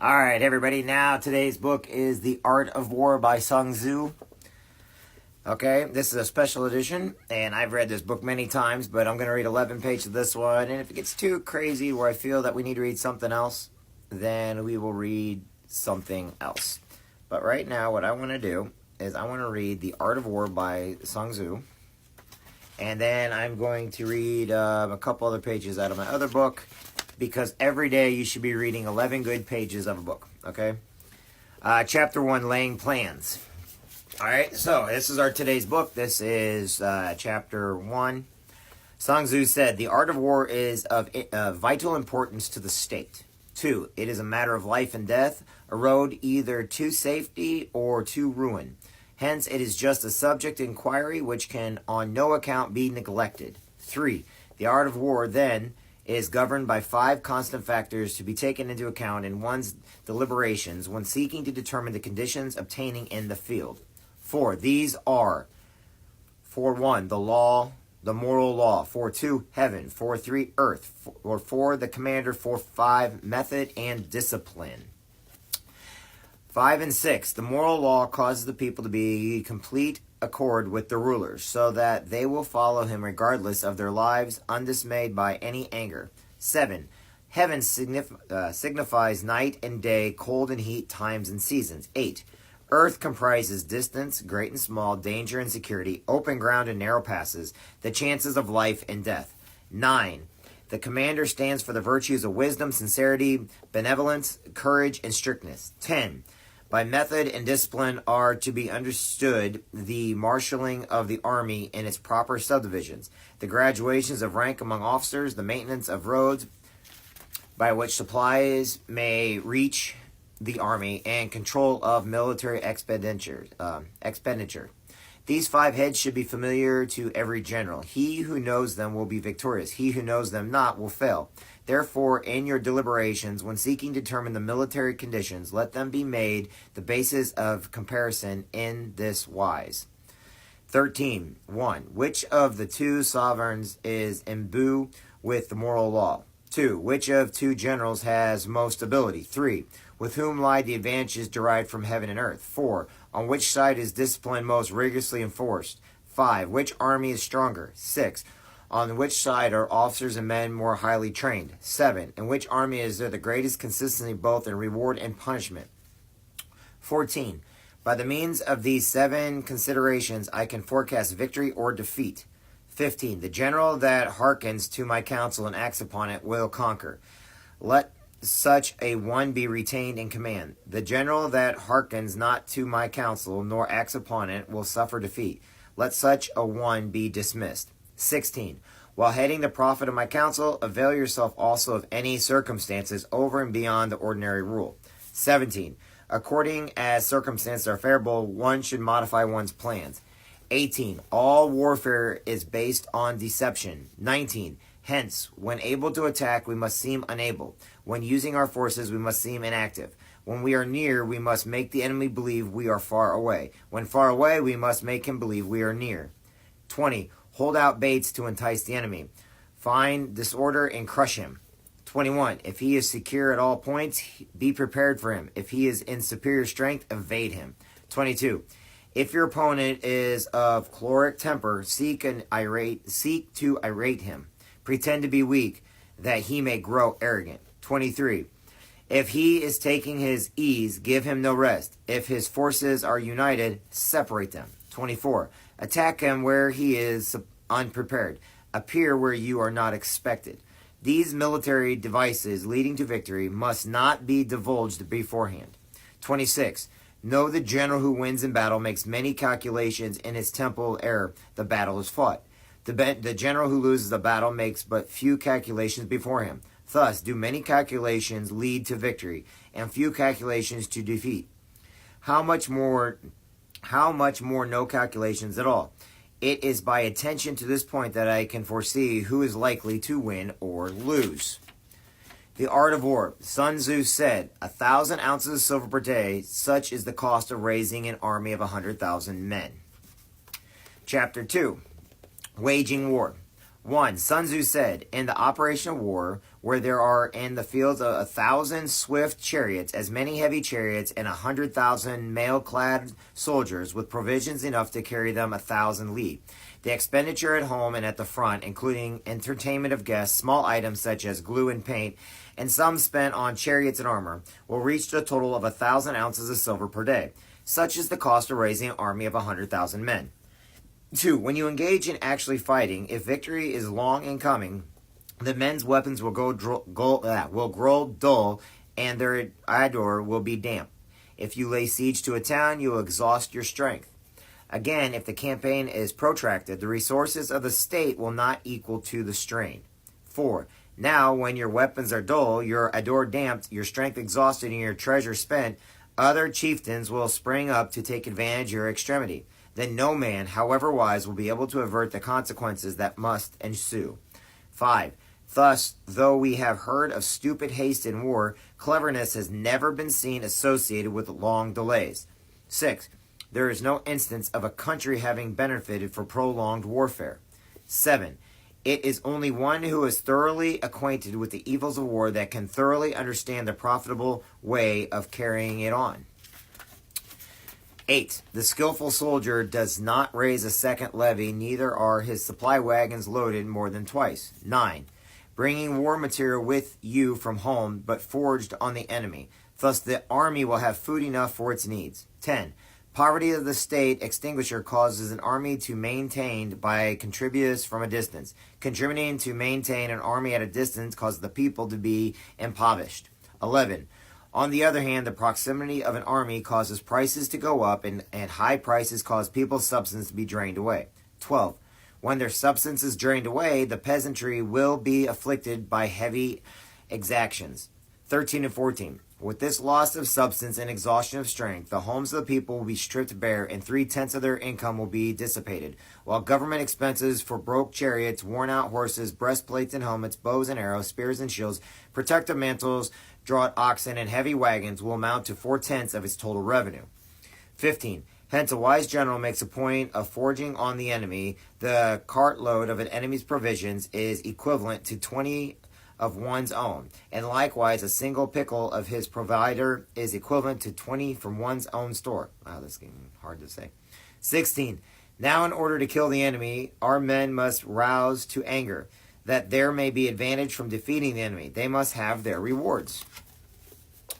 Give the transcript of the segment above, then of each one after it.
Alright, everybody, now today's book is The Art of War by Sun Tzu. Okay, this is a special edition, and I've read this book many times, but I'm going to read 11 pages of this one, and if it gets too crazy where I feel that we need to read something else, then we will read something else. But right now, what I want to do is I want to read The Art of War by Sun Tzu, and then I'm going to read a couple other pages out of my other book, because every day you should be reading 11 good pages of a book, okay? Chapter 1, Laying Plans. All right, so this is our today's book. This is Chapter 1. Sun Tzu said, the art of war is of vital importance to the state. 2, it is a matter of life and death, a road either to safety or to ruin. Hence, it is just a subject inquiry which can on no account be neglected. 3, the art of war, then, is governed by 5 constant factors to be taken into account in one's deliberations when seeking to determine the conditions obtaining in the field. 4, these are, for 1, the law, the moral law. 4, 2, heaven. 4, 3, earth. 4, the commander. 4, 5, method and discipline. 5 and 6, the moral law causes the people to be in complete accord with the rulers, so that they will follow him regardless of their lives, undismayed by any anger. 7, heaven signifies night and day, cold and heat, times and seasons. 8, earth comprises distance, great and small, danger and security, open ground and narrow passes, the chances of life and death. 9, the commander stands for the virtues of wisdom, sincerity, benevolence, courage, and strictness. 10, by method and discipline are to be understood the marshalling of the army in its proper subdivisions, the graduations of rank among officers, the maintenance of roads by which supplies may reach the army, and control of military expenditure. These 5 heads should be familiar to every general. He who knows them will be victorious. He who knows them not will fail. Therefore, in your deliberations, when seeking to determine the military conditions, let them be made the basis of comparison in this wise. 13. 1. Which of the 2 sovereigns is imbued with the moral law? 2. Which of 2 generals has most ability? 3. With whom lie the advantages derived from heaven and earth? 4. On which side is discipline most rigorously enforced? 5. Which army is stronger? 6. On which side are officers and men more highly trained? 7. In which army is there the greatest consistency both in reward and punishment? 14. By the means of these 7 considerations, I can forecast victory or defeat. 15. The general that hearkens to my counsel and acts upon it will conquer. Let such a one be retained in command. The general that hearkens not to my counsel nor acts upon it will suffer defeat. Let such a one be dismissed. 16. While heading the profit of my counsel, avail yourself also of any circumstances over and beyond the ordinary rule. 17. According as circumstances are favorable, one should modify one's plans. 18. All warfare is based on deception. 19. Hence, when able to attack, we must seem unable. When using our forces, we must seem inactive. When we are near, we must make the enemy believe we are far away. When far away, we must make him believe we are near. 20. Hold out baits to entice the enemy. Find disorder and crush him. 21. If he is secure at all points, be prepared for him. If he is in superior strength, evade him. 22. If your opponent is of choleric temper, seek to irate him. Pretend to be weak, that he may grow arrogant. 23. If he is taking his ease, give him no rest. If his forces are united, separate them. 24. Attack him where he is unprepared. Appear where you are not expected. These military devices leading to victory must not be divulged beforehand. 26. Know the general who wins in battle makes many calculations in his temple ere the battle is fought. The general who loses the battle makes but few calculations before him. Thus, do many calculations lead to victory, and few calculations to defeat. How much more no calculations at all? It is by attention to this point that I can foresee who is likely to win or lose. The art of war. Sun Tzu said, 1,000 ounces of silver per day, such is the cost of raising an army of 100,000 men. Chapter 2. Waging war. 1. Sun Tzu said, in the operation of war, where there are in the fields 1,000 swift chariots, as many heavy chariots, and 100,000 mail-clad soldiers, with provisions enough to carry them 1,000 li. The expenditure at home and at the front, including entertainment of guests, small items such as glue and paint, and some spent on chariots and armor, will reach a total of 1,000 ounces of silver per day. Such is the cost of raising an army of 100,000 men. 2. When you engage in actually fighting, if victory is long in coming, the men's weapons will grow dull, and their ardor will be damp. If you lay siege to a town, you will exhaust your strength. Again, if the campaign is protracted, the resources of the state will not equal to the strain. 4. Now, when your weapons are dull, your ardor damped, your strength exhausted, and your treasure spent, other chieftains will spring up to take advantage of your extremity. Then no man, however wise, will be able to avert the consequences that must ensue. 5. Thus, though we have heard of stupid haste in war, cleverness has never been seen associated with long delays. 6. There is no instance of a country having benefited for prolonged warfare. 7. It is only one who is thoroughly acquainted with the evils of war that can thoroughly understand the profitable way of carrying it on. 8. The skillful soldier does not raise a second levy, neither are his supply wagons loaded more than twice. 9. Bringing war material with you from home, but forged on the enemy. Thus the army will have food enough for its needs. 10. Poverty of the state extinguisher causes an army to maintained by contributors from a distance. Contributing to maintain an army at a distance causes the people to be impoverished. 11. On the other hand, the proximity of an army causes prices to go up, and high prices cause people's substance to be drained away. 12. When their substance is drained away, the peasantry will be afflicted by heavy exactions. 13 and 14. With this loss of substance and exhaustion of strength, the homes of the people will be stripped bare, and 3/10 of their income will be dissipated, while government expenses for broke chariots, worn-out horses, breastplates and helmets, bows and arrows, spears and shields, protective mantles, draught oxen, and heavy wagons will amount to 4/10 of its total revenue. 15. Hence, a wise general makes a point of forging on the enemy. The cartload of an enemy's provisions is equivalent to 20 of one's own, and likewise a single pickle of his provider is equivalent to 20 from one's own store. Wow, that's getting hard to say. 16. Now, in order to kill the enemy, our men must rouse to anger, that there may be advantage from defeating the enemy. They must have their rewards.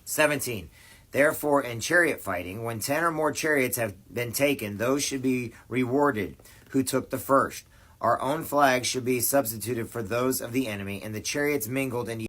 17. Therefore, in chariot fighting, when 10 or more chariots have been taken, those should be rewarded who took the first. Our own flags should be substituted for those of the enemy, and the chariots mingled in